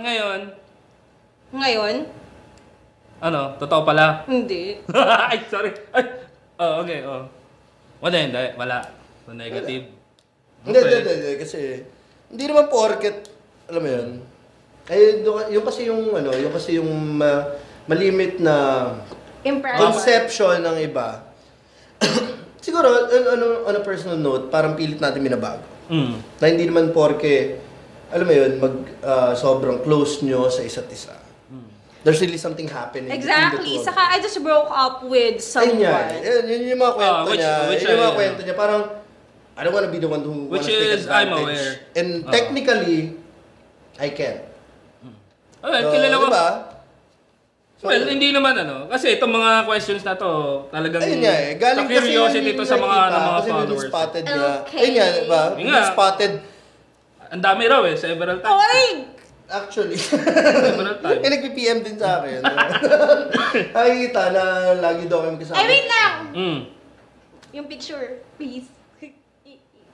Ngayon? Totoo pala. Hindi. Ay, sorry. Ay. Oh, okay, oh. Wala. So, negative. Hindi. Kasi, hindi naman porket, alam mo yun, yung kasi yung malimit na Impression. conception ng iba. Siguro, on a personal note, parang pilit natin binabago. Na hindi naman porke, alam mo yun, sobrang close nyo sa isa't isa. There's really something happening. Exactly. Saka I just broke up with someone. Yun yung mga kwento niya. Which Yun yung mga kwento niya. Parang, I don't wanna be the one who Which wanna take is, I'm advantage. aware. And technically, I can. Okay, kilala ko. Diba? Well, hindi naman Kasi itong mga questions na to, talagang Ayun nga eh. Galing sa curiosity kasi to sa mga, kasi followers. spotted niya. Okay. Ayun nga, diba? Yun nga. Spotted. Ang dami raw several times. Oy! Actually. Several times. nag-PM din sa akin. Nakikita na lagi daw kami kasama. Ay, wait lang! Mm. Yung picture, please.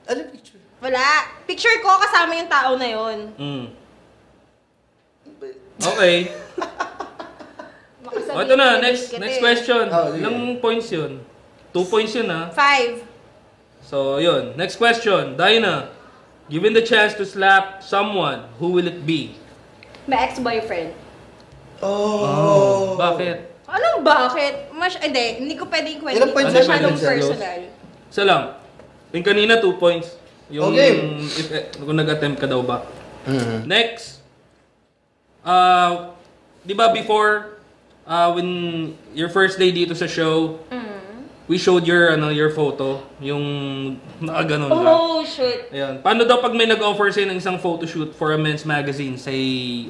Ano picture? Wala. Picture ko kasama yung tao na yon. Mm. Okay. Makasabihin O, ito na. ko, Next biskit eh. question. Oh, sige. Ilang points yun? 2 points yun, 5. So, yun. Next question. Dinah, given the chance to slap someone, who will it be? My ex-boyfriend. Oh. Bakit? Anong bakit? hindi ko pwedeng kwento. Ilang points yan? Masyadong Ilang personal. Isa lang. Yung kanina, 2 points. Yung Okay. kung nag-attempt ka daw ba. Next. Di ba before, when your first day dito sa show, we showed your photo, yung nakaganon ka. Oh, shit. Ayan. Paano daw pag may nag-offer sa'yo ng isang photoshoot for a men's magazine, say,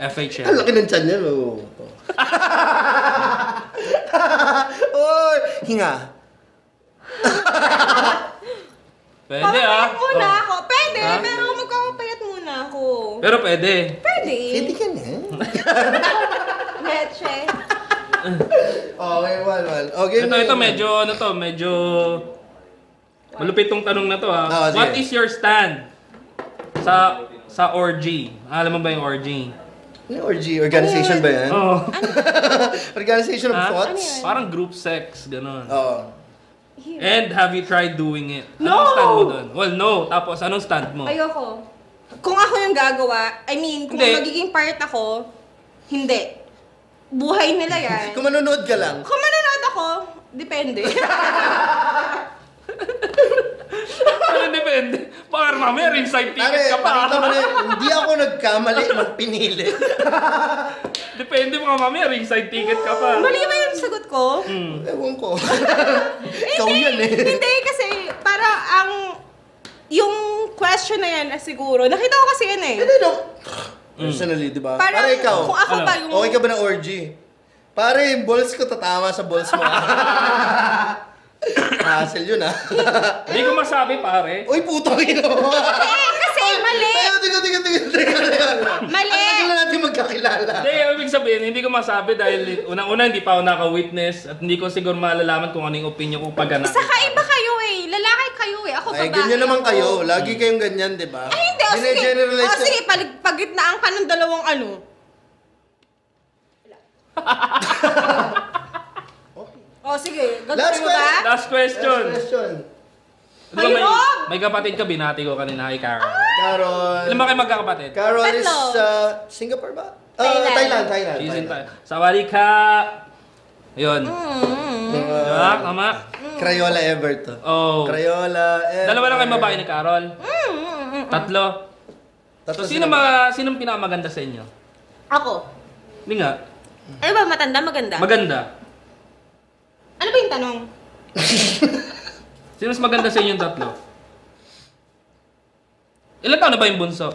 FHM? Ang laki ng tiyan niya, no? Oy! Hinga. Pwede Papapayat muna Oh. ako. Pwede, Ha? pero magpapayat muna ako. Pero pwede. Pwede. Hindi ka na. Leche. Okay, well. Okay, Ito medyo malupit tong tanong na to sige. What is your stand sa orgy? Alam mo ba yung orgy? Ano orgy? Organization ba yan? Oh. Organization of Ha? thoughts? Parang group sex, gano'n. Oo. And have you tried doing it? No! Anong stand mo doon? Well, no. Tapos, anong stand mo? Ayoko. Kung ako yung gagawa, kung Hindi. magiging part ako, hindi. Buhay nila yan. Kung manonood ka lang. Kung manonood ako, depende. Pero depende. Baka mamaya ringside ticket ka pa. pakita mo na, hindi ako nagkamali magpinili. Depende mga mamaya ringside ticket ka pa. Mali ba yung sagot ko? Ewan ko. Ikaw yan eh. Hindi, kasi para yung question na yan, siguro, nakita ko kasi yan eh. Hindi, no. Personally, di ba? Parang, Para ikaw. kung ako Ano? ba yung... Okay ka ba na orgy? Pare, yung balls ko tatama sa balls mo. Hassle yun ah. Hindi ko masabi, pare. Uy, putang ino. Kasi mali! Teka. Mali! Ang tagal na natin magkakilala. Hindi, ibig sabihin, hindi ko masabi dahil unang-una hindi pa ako naka-witness at hindi ko siguro malalaman kung ano yung opinion ko pag anak. Saka iba kayo eh. Lalaki kayo eh. Ako Ay, babae ganyan naman ako. kayo. Lagi kayong ganyan, di ba? Ay, hindi. O sige. Dine-generalize O sige, pagitnaan ka ng dalawang ano. O sige, gagawin mo ba? Last question. Last question. Di ba may, Rob! may kapatid ka, binati ko kanina kay Carol. Carol. Ilan ba kayo magkakapatid? Carol is Tatlo. Singapore ba? Thailand. Thailand. She's in Sawadee ka! Ayun. Diba? Tama? Crayola ever to. Oh. Crayola ever. Dalawa lang kayo babae ni Carol? Tatlo? Tatlo So, sila. sinong pinakamaganda sa inyo? Ako. Hindi nga. Ano ba, matanda, maganda? Maganda. Ano ba yung tanong? Sino mas maganda sa inyong tatlo? Ilan taon na ba yung bunso?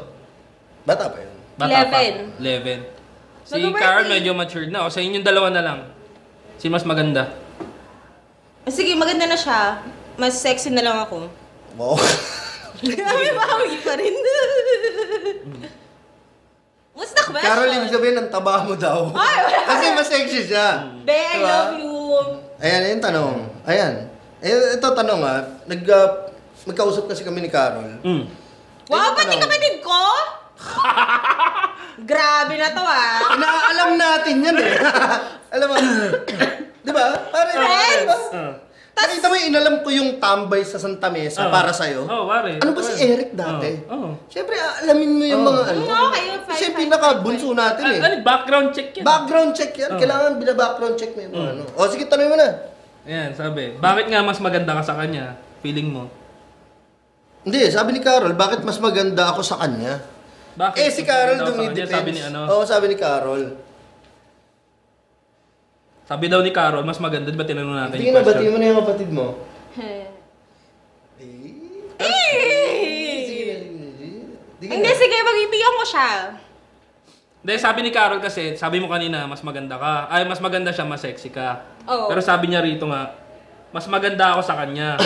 Bata pa yun. Bata pa. 11. 11. Si Mag-birthday. Carol medyo matured na. O sa inyong dalawa na lang. Sino mas maganda? Sige, maganda na siya. Mas sexy na lang ako. Wow. Grabe, bawi pa rin. What's the question? Carol, ibig sabihin, ang taba mo daw. Ay, wala. Kasi mas sexy siya. Be, I Diba? love you. Ayan, yung tanong. Ayan. Ito tanong magkausap kasi kami ni Carol. Wow, pati tanong. kapatid ko? Grabe na to Inaalam natin yan eh. Alam mo, di ba? Friends? Nakita mo yung inalam ko yung tambay sa Santa Mesa para sa'yo. Oh, pare. Ano ba si Eric dati? Oh. Siyempre, alamin mo yung mga ano. Okay, fine, Kasi fine, pinaka-bunso natin eh. Ano, background check yan. Background check yan. Kailangan bina-background check mo yung mga ano. O sige, tanong mo na. Ayan, sabi. Bakit nga mas maganda ka sa kanya? Feeling mo? Hindi, sabi ni Carol, bakit mas maganda ako sa kanya? Bakit? Si Carol Daw sa kanya, dumidepends. sabi ni ano? Oo, sabi ni Carol. Sabi daw ni Carol, mas maganda. Di ba tinanong natin Hindi na, batiin mo na yung kapatid mo. Hindi, sige, mag-ibigyan ko siya. Hindi, sabi ni Carol kasi, sabi mo kanina, mas maganda ka. Ay, mas maganda siya, mas sexy ka. Oo. Pero sabi niya rito nga, mas maganda ako sa kanya.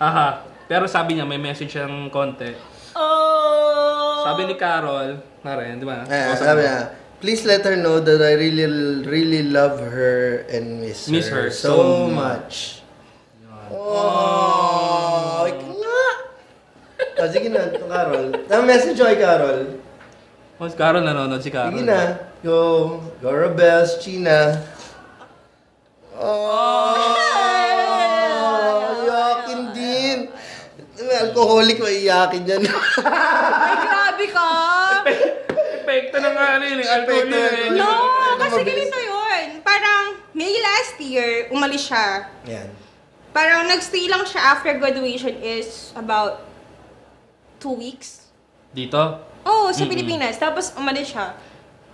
Haha. Pero sabi niya, may message siyang konti. Oh. Sabi ni Carol, na rin, di ba? Sabi niya, please let her know that I really love her and miss her so much. Oh, ikaw nga. Sige na, Carol. Message mo kay Carol. Mas Carol, nanonood si Carol. Sige na. Go. Go Rebels, China. Oh, iyakin din. Alcoholic, maiyakin yan. Ay, grabe ka. Epekto na nga rin, alcohol Epekto yun. na- No, kasi mabilis. ganito yun. Parang, May last year, umalis siya. Yan. Parang nagstay lang siya after graduation is about 2 weeks. Dito? Oo, sa Pilipinas. Tapos umalis siya.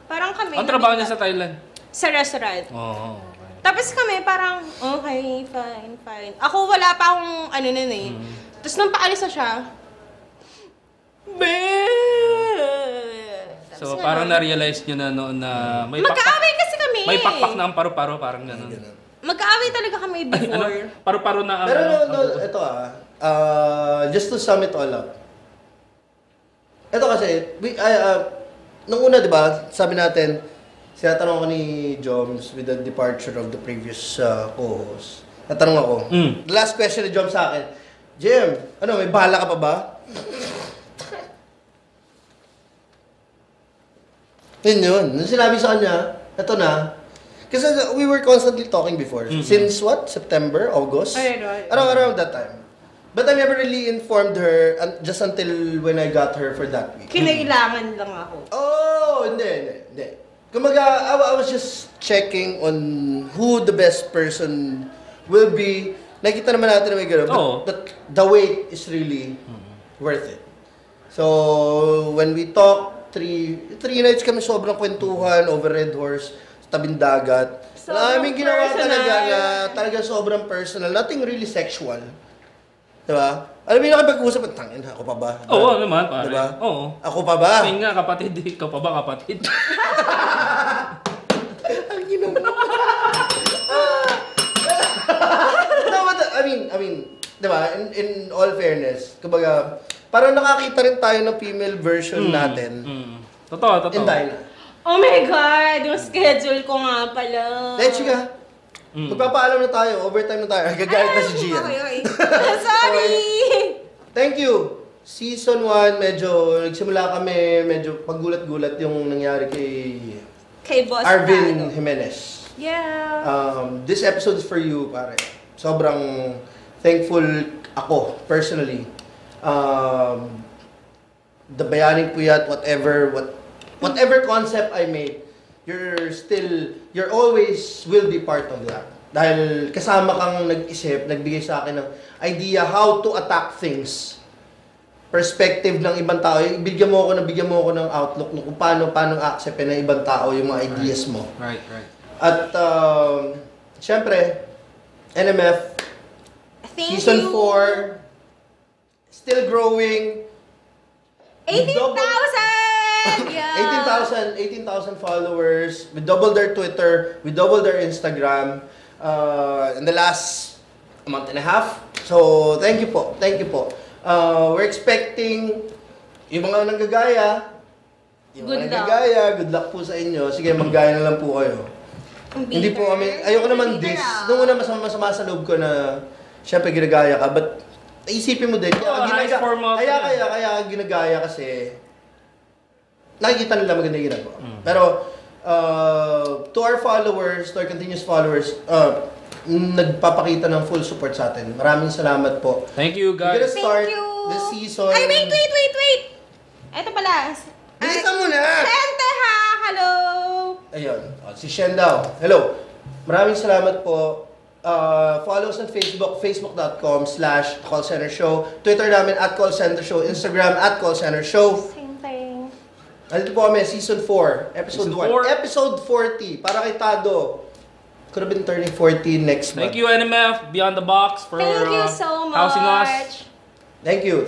Parang kami... Ang trabaho niya sa Thailand? Sa restaurant. Oo, okay. Tapos kami parang, okay, fine. Ako wala pa akong ano nun eh. Tapos nung paalis na siya, So, parang na-realize nyo na noon na may magkaaway kasi kami. may pakpak na ang paru-paro, parang gano'n. Magkaaway talaga kami Ay, ano? before. Paru-paro na ang... Pero ito just to sum it all up. Ito kasi, nung una, di ba, sabi natin, sinatanong ko ni Joms with the departure of the previous co-host. Natanong ako. The last question ni Joms sa akin, Jim, ano, may bahala ka pa ba? Yun. Nung sinabi sa kanya, ito na. Kasi we were constantly talking before. Since what? September? August? Around that time. But I never really informed her just until when I got her for that week. Kinailangan lang ako. Oh, hindi. Kumaga, I was just checking on who the best person will be. Nakita naman natin na may gano'n. Oo. But the wait is really worth it. So, when we talked, three nights kami sobrang kwentuhan over Red Horse, sa tabing dagat. Sobrang Aming ginawa personal. talaga na talaga sobrang personal. Nothing really sexual. Diba? Alam mo yung nakipag-usap, tangin, ako pa ba? Oo naman, pare. Diba? Oo. Ako pa ba? Kasi nga, kapatid, ikaw pa ba kapatid? Ang ginawa. No, but, I mean, diba, in all fairness, kumbaga, parang nakakita rin tayo ng female version natin. Totoo. In Dyna. Oh my God! Yung schedule ko nga pala. Let's go. Magpapaalam na tayo, overtime na tayo. Gagalit na si Gian. Okay. Sorry! thank you. Season 1, medyo nagsimula kami, medyo paggulat-gulat yung nangyari Kay Boss Arvin Tado. Jimenez. Yeah. This episode is for you, pare. Sobrang thankful ako, personally. The Bayaning Puyat, whatever concept I made, you're always will be part of that. Dahil kasama kang nag-isip, nagbigay sa akin ng idea how to attack things. Perspective ng ibang tao. Bigyan mo ako ng outlook kung paano acceptin ng ibang tao yung mga ideas mo. Right. At syempre, NMF, Thank Season you. 4, still growing. 18,000! Yeah. 18,000 followers. We doubled their Twitter. We doubled their Instagram in the last month and a half. So, thank you po. We're expecting yung mga nanggagaya. Good luck po sa inyo. Sige, maggaya na lang po kayo. Hindi po kami, ayoko naman this. Nung una masama sa loob ko na syempre ginagaya ka, but isipin mo din, kaya ginagaya kasi nakikita nila maganda yung ginagawa. Pero to our followers, to our continuous followers, nagpapakita ng full support sa atin. Maraming salamat po. Thank you, guys. We're gonna start Thank you. this season. Ay, wait! Ito pala. Bilisan mo na! Sente ha! Hello! Ayun, si Shen daw. Hello. Maraming salamat po. Follow us on Facebook, facebook.com/callcentershow. Twitter namin @callcentershow. Instagram @callcentershow. Same thing. Nandito po kami, Season 4, Episode 1. Season 4. Episode 40, para kay Tado. Could have been turning 40 next month. Thank you, NMF, Beyond the Box, for Thank you so housing us. much. Thank you.